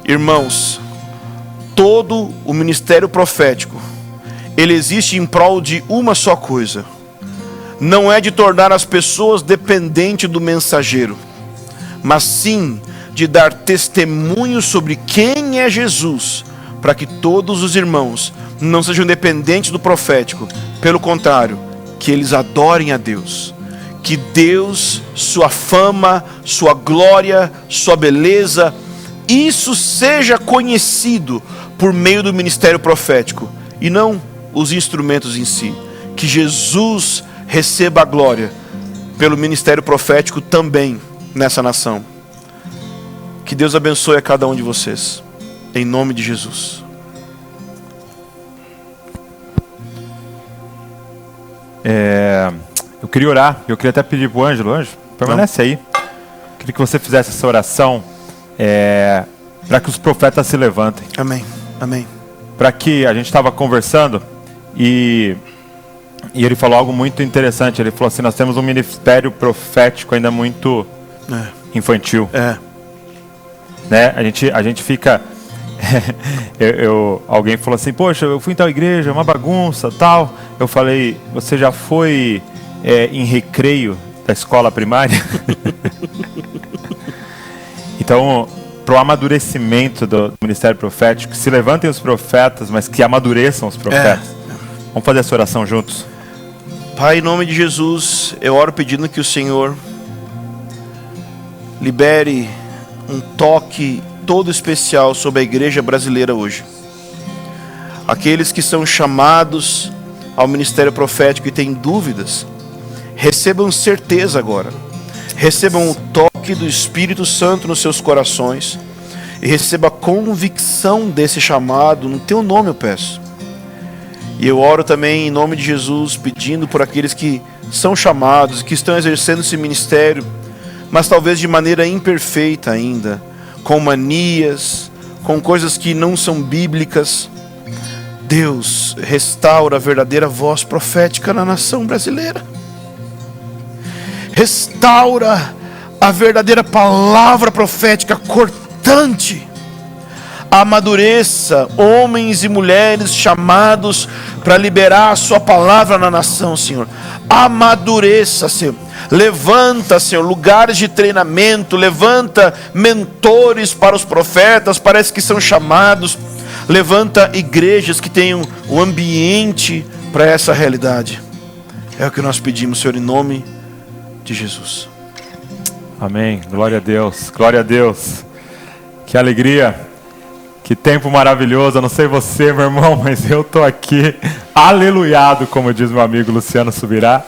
irmãos, todo o ministério profético, ele existe em prol de uma só coisa. Não é de tornar as pessoas dependentes do mensageiro, mas sim de dar testemunho sobre quem é Jesus, para que todos os irmãos não sejam dependentes do profético. Pelo contrário, que eles adorem a Deus. Que Deus, sua fama, sua glória, sua beleza, isso seja conhecido por meio do ministério profético, e não os instrumentos em si. Que Jesus receba a glória pelo ministério profético também nessa nação. Que Deus abençoe a cada um de vocês, em nome de Jesus. Eu queria orar, eu queria até pedir para o Ângelo. Ângelo, permanece aí. Queria que você fizesse essa oração para que os profetas se levantem. Amém, amém. Para que a gente estava conversando e ele falou algo muito interessante. Ele falou assim: nós temos um ministério profético ainda muito infantil. Né? A gente fica... alguém falou assim: poxa, eu fui em tal igreja, é uma bagunça, tal. Eu falei: você já foi em recreio da escola primária? Então, para o amadurecimento do ministério profético, se levantem os profetas, mas que amadureçam os profetas. Vamos fazer essa oração juntos? Pai, em nome de Jesus, eu oro pedindo que o Senhor libere um toque todo especial sobre a igreja brasileira hoje. Aqueles que são chamados ao ministério profético e têm dúvidas, recebam certeza agora. Recebam o toque do Espírito Santo nos seus corações e receba a convicção desse chamado. No teu nome eu peço. E eu oro também em nome de Jesus, pedindo por aqueles que são chamados, que estão exercendo esse ministério, mas talvez de maneira imperfeita ainda, com manias, com coisas que não são bíblicas. Deus, restaura a verdadeira voz profética na nação brasileira. Restaura a verdadeira palavra profética cortante. Amadureça homens e mulheres chamados para liberar a sua palavra na nação, Senhor. Amadureça, Senhor. Levanta, Senhor, lugares de treinamento. Levanta mentores para os profetas, parece que são chamados. Levanta igrejas que tenham o ambiente para essa realidade. É o que nós pedimos, Senhor, em nome de Jesus. Amém. Glória a Deus. Glória a Deus. Que alegria. Que tempo maravilhoso. Eu não sei você, meu irmão, mas eu estou aqui aleluiado, como diz meu amigo Luciano Subirá.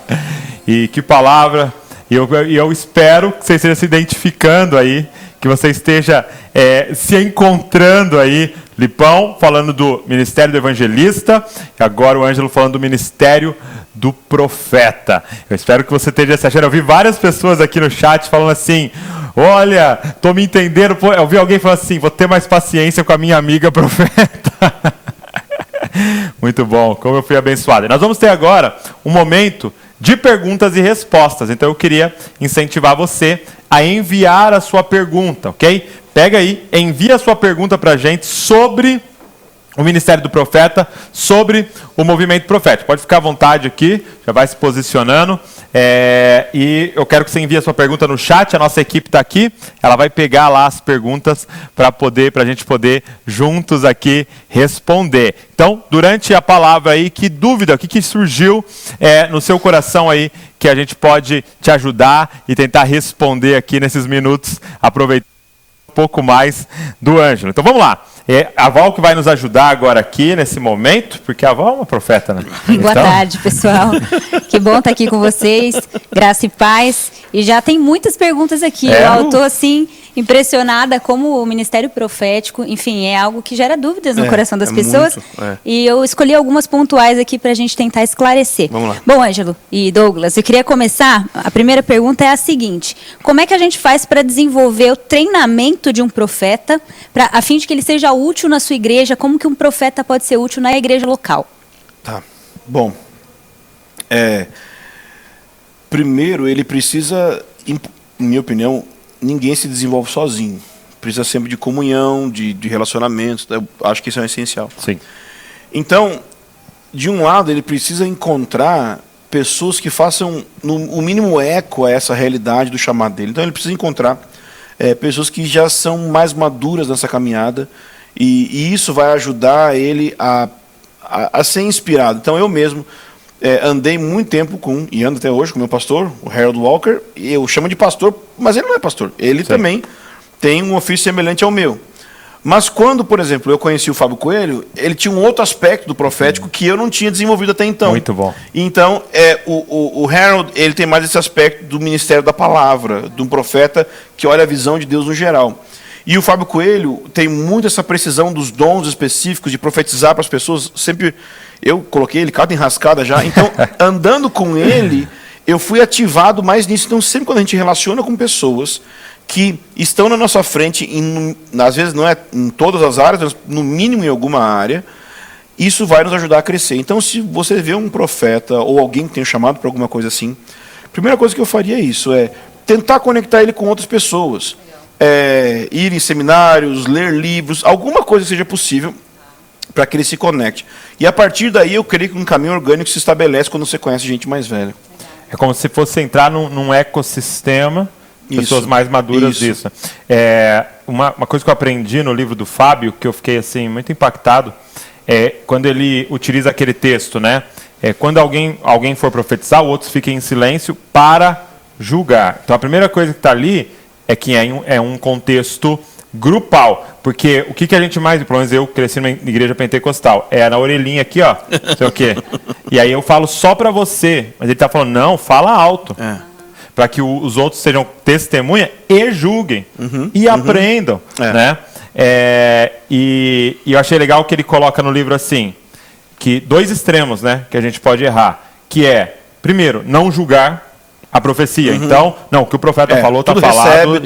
E que palavra. E eu espero que você esteja se identificando aí, que você esteja se encontrando aí. Lipão falando do ministério do evangelista, e agora o Ângelo falando do ministério do profeta. Eu espero que você esteja se achando. Eu vi várias pessoas aqui no chat falando assim: olha, estou me entendendo. Eu vi alguém falando assim: vou ter mais paciência com a minha amiga profeta. Muito bom, como eu fui abençoado. E nós vamos ter agora um momento de perguntas e respostas. Então eu queria incentivar você a enviar a sua pergunta, ok? Pega aí, envia a sua pergunta para a gente sobre o ministério do profeta, sobre o movimento profético. Pode ficar à vontade aqui, já vai se posicionando. E eu quero que você envie a sua pergunta no chat, a nossa equipe está aqui, ela vai pegar lá as perguntas para a gente poder juntos aqui responder. Então, durante a palavra aí, que dúvida, o que surgiu no seu coração aí, que a gente pode te ajudar e tentar responder aqui nesses minutos, aproveitando um pouco mais do Ângelo. Então vamos lá. A Val que vai nos ajudar agora aqui nesse momento, porque a Val é uma profeta, né? Boa tarde, pessoal. Que bom estar aqui com vocês. Graça e paz. E já tem muitas perguntas aqui. Eu estou assim impressionada como o ministério profético, enfim, é algo que gera dúvidas no coração das pessoas. muito. E eu escolhi algumas pontuais aqui para a gente tentar esclarecer. Vamos lá. Bom, Ângelo e Douglas, eu queria começar. A primeira pergunta é a seguinte: como é que a gente faz para desenvolver o treinamento de um profeta, a fim de que ele seja útil na sua igreja? Como que um profeta pode ser útil na igreja local? Tá. Bom, primeiro ele precisa, em minha opinião, ninguém se desenvolve sozinho. Precisa sempre de comunhão, de relacionamentos. Eu acho que isso é essencial. Sim. Então, de um lado, ele precisa encontrar pessoas que façam o mínimo eco a essa realidade do chamado dele. Então, ele precisa encontrar pessoas que já são mais maduras nessa caminhada, e isso vai ajudar ele a ser inspirado. Então, eu mesmo andei muito tempo e ando até hoje com o meu pastor, o Harold Walker, e eu chamo de pastor, mas ele não é pastor. Ele também tem um ofício semelhante ao meu. Mas quando, por exemplo, eu conheci o Fábio Coelho, ele tinha um outro aspecto do profético que eu não tinha desenvolvido até então. Muito bom. Então, o Harold, ele tem mais esse aspecto do ministério da palavra, de um profeta que olha a visão de Deus no geral. E o Fábio Coelho tem muito essa precisão dos dons específicos de profetizar para as pessoas. Sempre eu coloquei ele cada enrascada já. Então, andando com ele, eu fui ativado mais nisso. Então, sempre quando a gente relaciona com pessoas que estão na nossa frente, às vezes não é em todas as áreas, mas no mínimo em alguma área, isso vai nos ajudar a crescer. Então, se você vê um profeta ou alguém que tenha chamado para alguma coisa assim, a primeira coisa que eu faria é isso, tentar conectar ele com outras pessoas. Ir em seminários, ler livros, alguma coisa seja possível para que ele se conecte. E a partir daí eu creio que um caminho orgânico se estabelece quando você conhece gente mais velha. É como se fosse entrar num ecossistema, pessoas mais maduras disso. Uma coisa que eu aprendi no livro do Fábio, que eu fiquei assim muito impactado, quando ele utiliza aquele texto, né? Quando alguém for profetizar, outros fiquem em silêncio para julgar. Então a primeira coisa que está ali é que é um contexto grupal, porque o que a gente mais, pelo menos eu cresci numa igreja pentecostal, na orelhinha aqui, ó, não sei o quê. E aí eu falo só para você, mas ele está falando, não, fala alto, para que os outros sejam testemunha e julguem, e aprendam, né? E eu achei legal que ele coloca no livro assim, que 2 extremos, né, que a gente pode errar, que primeiro, não julgar a profecia. Então, não, o que o profeta falou está falado,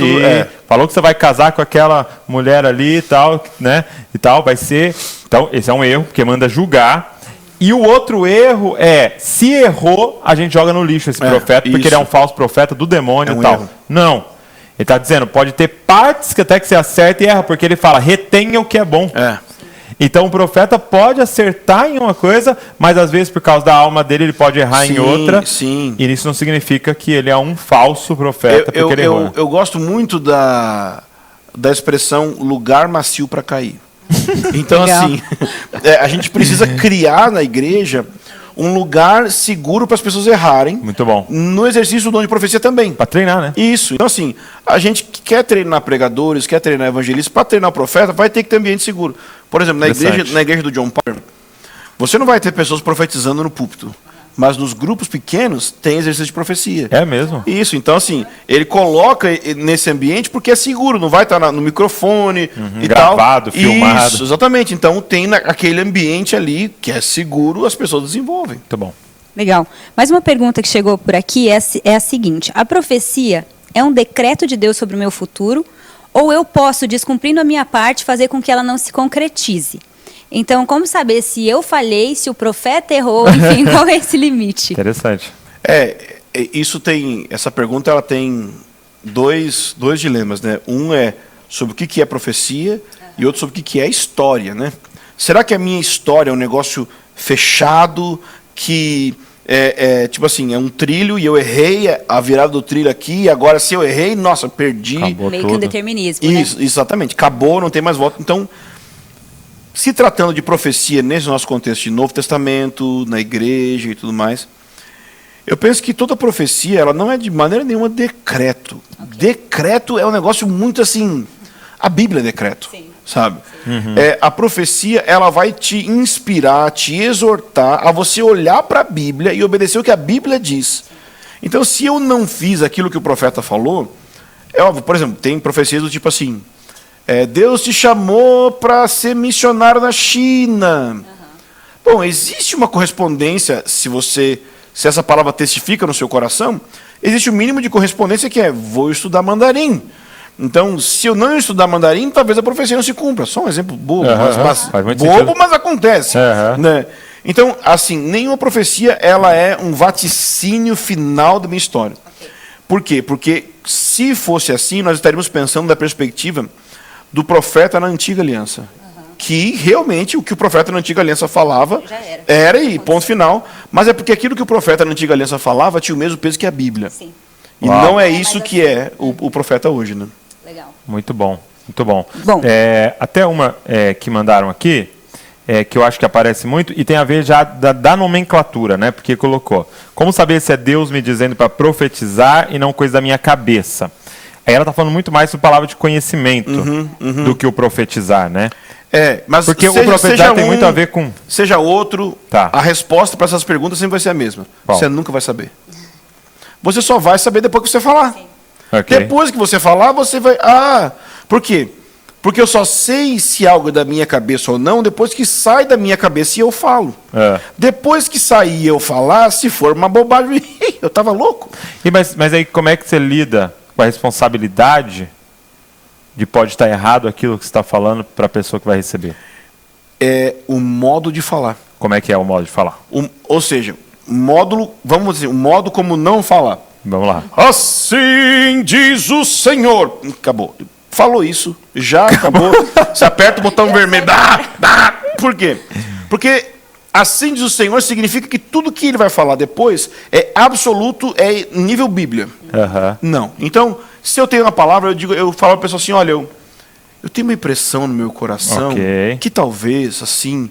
falou que você vai casar com aquela mulher ali e tal, né? E tal, vai ser. Então, esse é um erro, porque manda julgar. E o outro erro se errou, a gente joga no lixo esse profeta, porque ele é um falso profeta do demônio e tal. Erro. Não. Ele está dizendo, pode ter partes que até que você acerta e erra, porque ele fala, retenha o que é bom. Então o profeta pode acertar em uma coisa, mas às vezes por causa da alma dele ele pode errar em outra. Sim. E isso não significa que ele é um falso profeta porque ele errou. Eu gosto muito da expressão lugar macio para cair. Então assim, a gente precisa criar na igreja um lugar seguro para as pessoas errarem. Muito bom. No exercício do dom de profecia também. Para treinar, né? Isso. Então, assim, a gente que quer treinar pregadores, quer treinar evangelistas, para treinar o profeta, vai ter que ter ambiente seguro. Por exemplo, na igreja do John Piper, você não vai ter pessoas profetizando no púlpito. Mas nos grupos pequenos tem exercício de profecia. É mesmo? Isso. Então, assim, ele coloca nesse ambiente porque é seguro, não vai estar no microfone e gravado, tal. Filmado. Isso, exatamente. Então, tem aquele ambiente ali que é seguro, as pessoas desenvolvem. Muito bom. Legal. Mais uma pergunta que chegou por aqui é a seguinte: a profecia é um decreto de Deus sobre o meu futuro, ou eu posso, descumprindo a minha parte, fazer com que ela não se concretize? Então, como saber se eu falhei, se o profeta errou, enfim, qual é esse limite? Interessante. Essa pergunta ela tem dois dilemas, né? Um é sobre o que é profecia e outro sobre o que é história, né? Será que a minha história é um negócio fechado que tipo assim, é um trilho e eu errei a virada do trilho aqui, e agora se eu errei, nossa, perdi. Acabou meio tudo. que um determinismo, Isso, né? Exatamente, acabou, não tem mais volta. Então, se tratando de profecia nesse nosso contexto de Novo Testamento, na igreja e tudo mais, eu penso que toda profecia, ela não é de maneira nenhuma decreto. Okay. Decreto é um negócio muito assim, a Bíblia é decreto. Sim. Sabe? Uhum. A profecia, ela vai te inspirar, te exortar a você olhar para a Bíblia e obedecer o que a Bíblia diz. Então, se eu não fiz aquilo que o profeta falou, É óbvio, por exemplo, tem profecias do tipo assim, Deus te chamou para ser missionário na China. Bom, existe uma correspondência, se essa palavra testifica no seu coração, existe o mínimo de correspondência que é, vou estudar mandarim. Então, se eu não estudar mandarim, talvez a profecia não se cumpra. Só um exemplo bobo, mas acontece. Né? Então, assim, nenhuma profecia ela é um vaticínio final da minha história. Por quê? Porque se fosse assim, nós estaríamos pensando da perspectiva do profeta na Antiga Aliança. Que realmente o que o profeta na Antiga Aliança falava era e ponto final. Mas é porque aquilo que o profeta na Antiga Aliança falava tinha o mesmo peso que a Bíblia. Sim. E não é isso que é o profeta hoje, né? Legal. Muito bom, muito bom. Bom. Até uma que mandaram aqui, que eu acho que aparece muito, e tem a ver já da nomenclatura, né? Porque colocou, como saber se é Deus me dizendo para profetizar e não coisa da minha cabeça? Aí ela está falando muito mais sobre palavra de conhecimento do que o profetizar, né? Mas porque o profetizar tem muito a ver com... Seja outro, a resposta para essas perguntas sempre vai ser a mesma. Bom. Você nunca vai saber. Você só vai saber depois que você falar. Okay. Depois que você falar, você vai... por quê? Porque eu só sei se algo é da minha cabeça ou não depois que sai da minha cabeça e eu falo. Depois que sair e eu falar, se for uma bobagem, eu estava louco. Mas aí como é que você lida com a responsabilidade de pode estar errado aquilo que você está falando para a pessoa que vai receber? É o modo de falar. Como é que é o modo de falar? Ou seja, vamos dizer, o modo como não falar. Vamos lá. Assim diz o Senhor. Acabou. Falou isso, já acabou. Você aperta o botão vermelho. Por quê? Porque assim diz o Senhor significa que tudo que ele vai falar depois é absoluto, é nível Bíblia. Não. Então, se eu tenho uma palavra, eu falo para a pessoa assim, olha, eu tenho uma impressão no meu coração que talvez, assim,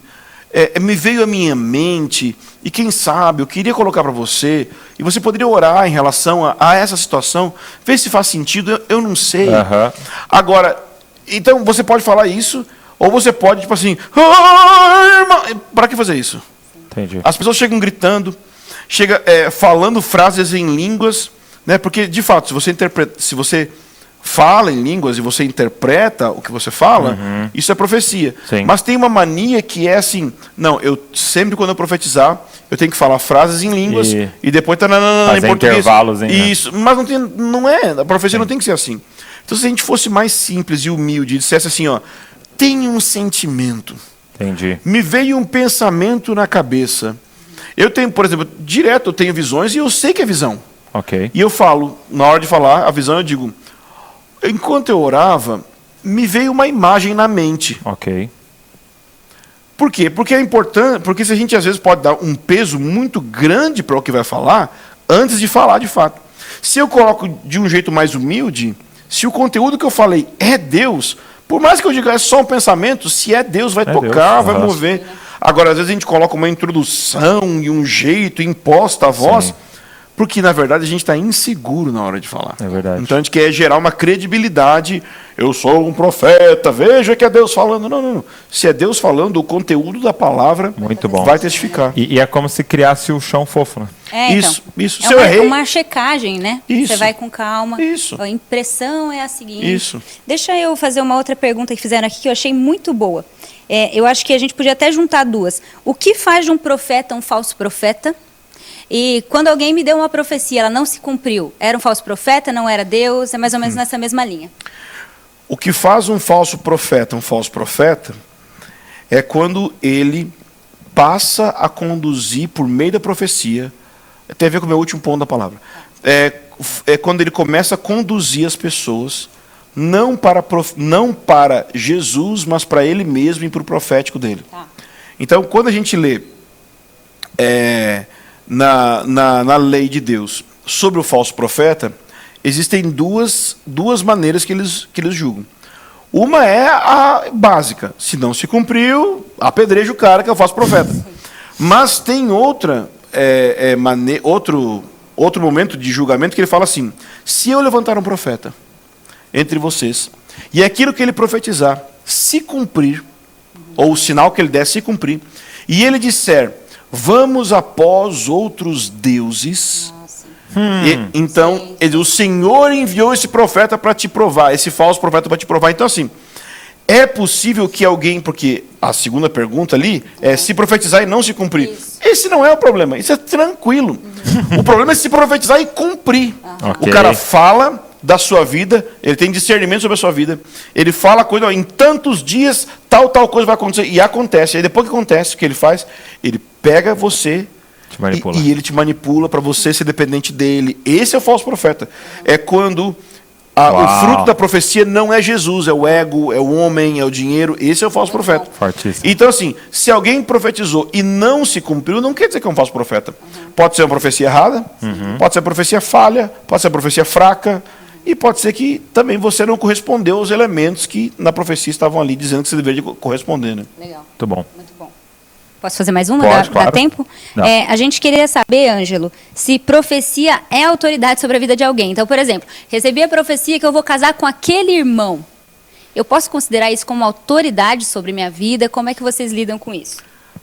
me veio à minha mente, e quem sabe, eu queria colocar para você, e você poderia orar em relação a essa situação, ver se faz sentido, eu não sei. Agora, então você pode falar isso, ou você pode, tipo assim, para que fazer isso? Entendi. As pessoas chegam gritando, falando frases em línguas, né? Porque, de fato, se você fala em línguas e você interpreta o que você fala, isso é profecia. Sim. Mas tem uma mania que é assim, não, eu sempre quando eu profetizar, eu tenho que falar frases em línguas e depois em português. Intervalos, hein, isso, mas não é, a profecia não tem que ser assim. Então, se a gente fosse mais simples e humilde e dissesse assim, tenho um sentimento. Entendi. Me veio um pensamento na cabeça. Eu tenho, por exemplo, direto eu tenho visões e eu sei que é visão. E eu falo, na hora de falar a visão, eu digo, enquanto eu orava, me veio uma imagem na mente. Por quê? Porque é importante, porque se a gente às vezes pode dar um peso muito grande para o que vai falar, antes de falar de fato. Se eu coloco de um jeito mais humilde, se o conteúdo que eu falei é Deus, por mais que eu diga é só um pensamento, se é Deus, vai tocar, vai mover. Agora, às vezes a gente coloca uma introdução e um jeito imposta à voz, porque, na verdade, a gente está inseguro na hora de falar. É verdade. Então, a gente quer gerar uma credibilidade. Eu sou um profeta, veja que é Deus falando. Não. Se é Deus falando, o conteúdo da palavra vai testificar. E é como se criasse o chão fofo, né? Isso. Se eu errei... uma checagem, né? Isso. Você vai com calma. Isso. A impressão é a seguinte. Isso. Deixa eu fazer uma outra pergunta que fizeram aqui que eu achei muito boa. Eu acho que a gente podia até juntar duas. O que faz de um profeta um falso profeta? E quando alguém me deu uma profecia, ela não se cumpriu, era um falso profeta, não era Deus? É mais ou menos nessa mesma linha. O que faz um falso profeta é quando ele passa a conduzir por meio da profecia, tem a ver com o meu último ponto da palavra, é quando ele começa a conduzir as pessoas, não para Jesus, mas para ele mesmo e para o profético dele. Então, quando a gente lê na lei de Deus sobre o falso profeta, existem duas maneiras que eles julgam. Uma é a básica, se não se cumpriu, apedreja o cara que é o falso profeta. Mas tem outro momento de julgamento que ele fala assim, se eu levantar um profeta entre vocês, e aquilo que ele profetizar se cumprir, ou o sinal que ele der se cumprir, e ele disser, vamos após outros deuses, Então, o Senhor enviou esse profeta para te provar, esse falso profeta para te provar. Então, assim, é possível que alguém, porque a segunda pergunta ali é se profetizar e não se cumprir. Esse não é o problema, isso é tranquilo. O problema é se profetizar e cumprir. Ok. O cara fala da sua vida, ele tem discernimento sobre a sua vida, ele fala coisa, em tantos dias tal coisa vai acontecer, e acontece. Aí depois que acontece, o que ele faz? Ele pega você Te manipula. e ele te manipula para você ser dependente dele. Esse é o falso profeta. É quando o fruto da profecia não é Jesus, é o ego, é o homem, é o dinheiro. Esse é o falso profeta. Fortíssimo. Então, assim, se alguém profetizou e não se cumpriu, não quer dizer que é um falso profeta. Pode ser uma profecia errada, pode ser uma profecia falha, pode ser uma profecia fraca, e pode ser que também você não correspondeu aos elementos que na profecia estavam ali dizendo que você deveria corresponder. Né? Legal. Muito bom. Muito bom. Posso fazer mais uma? Pode, Dá claro. tempo? Dá. A gente queria saber, Ângelo, se profecia é autoridade sobre a vida de alguém. Então, por exemplo, recebi a profecia que eu vou casar com aquele irmão. Eu posso considerar isso como autoridade sobre minha vida? Como é que vocês lidam com isso?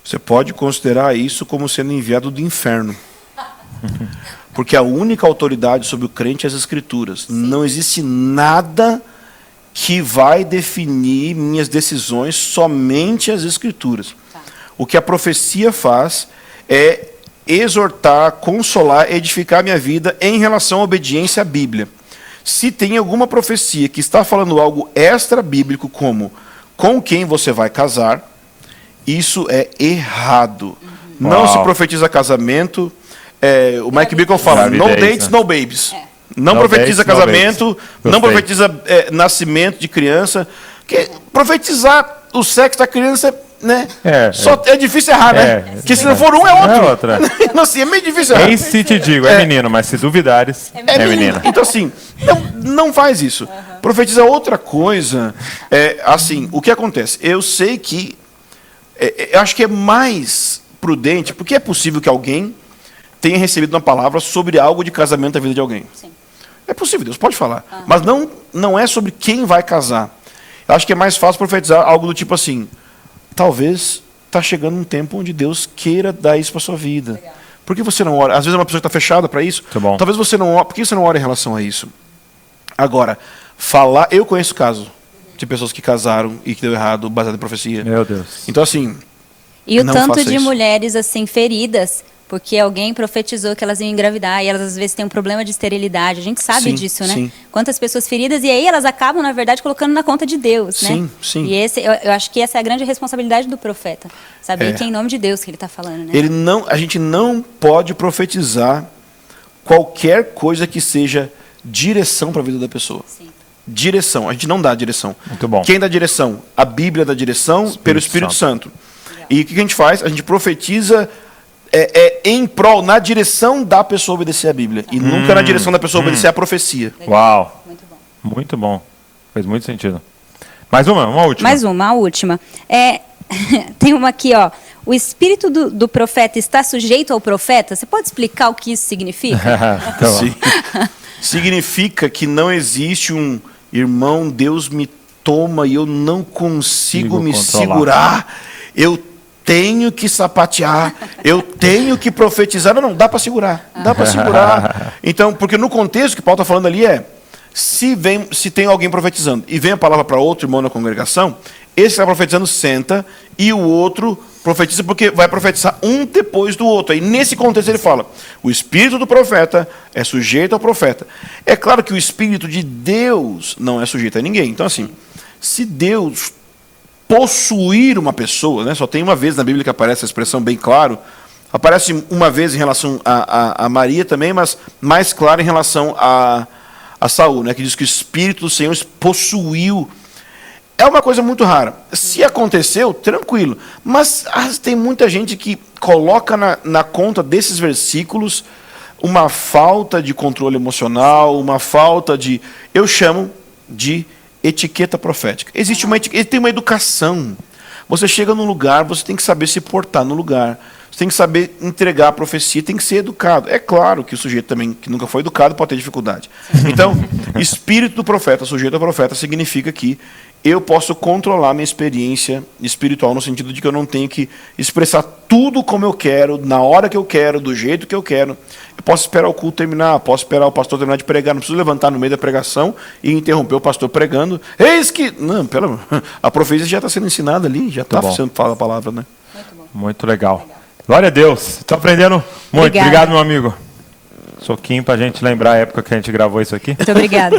Você pode considerar isso como sendo enviado do inferno. Porque a única autoridade sobre o crente é as Escrituras. Não existe nada que vai definir minhas decisões, somente as Escrituras. O que a profecia faz é exortar, consolar, edificar a minha vida em relação à obediência à Bíblia. Se tem alguma profecia que está falando algo extra-bíblico, como com quem você vai casar, isso é errado. Não Uau. se profetiza casamento. O Mike Bickle fala, no Gravidez, dates, né? no babies. Não No profetiza dates, no casamento, babies. não Gostei. profetiza nascimento de criança. Porque profetizar o sexo da criança, né? É difícil errar, né? Porque se não for um, é outro. É outra. Não, assim, é meio difícil errar. Eis se te digo, é menino, mas se duvidares, é menina. Então, assim, não faz isso. Profetiza outra coisa. Assim, o que acontece? Eu sei que eu acho que é mais prudente, porque é possível que alguém tenha recebido uma palavra sobre algo de casamento da vida de alguém. Sim. É possível, Deus pode falar. Mas não é sobre quem vai casar. Eu acho que é mais fácil profetizar algo do tipo assim, talvez está chegando um tempo onde Deus queira dar isso para sua vida. Legal. Por que você não ora? Às vezes é uma pessoa que está fechada para isso. Muito bom. Talvez você não ore. Por que você não ora em relação a isso? Agora, eu conheço casos de pessoas que casaram e que deu errado baseado em profecia. Meu Deus. Então, assim, E o não tanto faça de isso. mulheres assim feridas, porque alguém profetizou que elas iam engravidar e elas às vezes têm um problema de esterilidade. A gente sabe Sim, disso, né? sim. Quantas pessoas feridas e aí elas acabam, na verdade, colocando na conta de Deus, né? Sim, sim. E eu acho que essa é a grande responsabilidade do profeta, saber que é em nome de Deus que ele está falando, né? a gente não pode profetizar qualquer coisa que seja direção para a vida da pessoa. Sim. Direção, a gente não dá direção. Muito bom. Quem dá direção? A Bíblia dá direção pelo Espírito Santo. E o que a gente faz? A gente profetiza em prol, na direção da pessoa obedecer a Bíblia. E nunca na direção da pessoa obedecer a profecia. Uau. Muito bom. Muito bom. Fez muito sentido. Mais uma última. Mais uma, a última. Tem uma aqui, ó. O espírito do profeta está sujeito ao profeta? Você pode explicar o que isso significa? Então, Sim. Significa que não existe um irmão, Deus me toma e eu não consigo me controlar. segurar. Eu tenho que sapatear, eu tenho que profetizar. Não, dá para segurar. Dá para segurar. Então, porque no contexto que Paulo está falando ali se tem alguém profetizando e vem a palavra para outro irmão na congregação, esse que está profetizando senta e o outro profetiza porque vai profetizar um depois do outro. Aí nesse contexto ele fala, o espírito do profeta é sujeito ao profeta. É claro que o espírito de Deus não é sujeito a ninguém. Então assim, se Deus possuir uma pessoa, né, só tem uma vez na Bíblia que aparece a expressão bem claro, aparece uma vez em relação a Maria também, mas mais claro em relação a Saul, né, que diz que o Espírito do Senhor possuiu. É uma coisa muito rara. Se aconteceu, tranquilo. Mas tem muita gente que coloca na conta desses versículos uma falta de controle emocional, uma falta de... Eu chamo de etiqueta profética. Existe tem uma educação. Você chega num lugar, você tem que saber se portar no lugar. Você tem que saber entregar a profecia, tem que ser educado. É claro que o sujeito também, que nunca foi educado, pode ter dificuldade. Então, espírito do profeta, sujeito ao profeta, significa que eu posso controlar minha experiência espiritual, no sentido de que eu não tenho que expressar tudo como eu quero, na hora que eu quero, do jeito que eu quero. Eu posso esperar o culto terminar, posso esperar o pastor terminar de pregar, não preciso levantar no meio da pregação e interromper o pastor pregando. Eis que... Não, a profecia já está sendo ensinada ali, já está sendo falada a palavra, né? Muito legal. Glória a Deus. Estou aprendendo muito. Obrigada. Obrigado, meu amigo. Soquinho para a gente lembrar a época que a gente gravou isso aqui. Muito obrigada.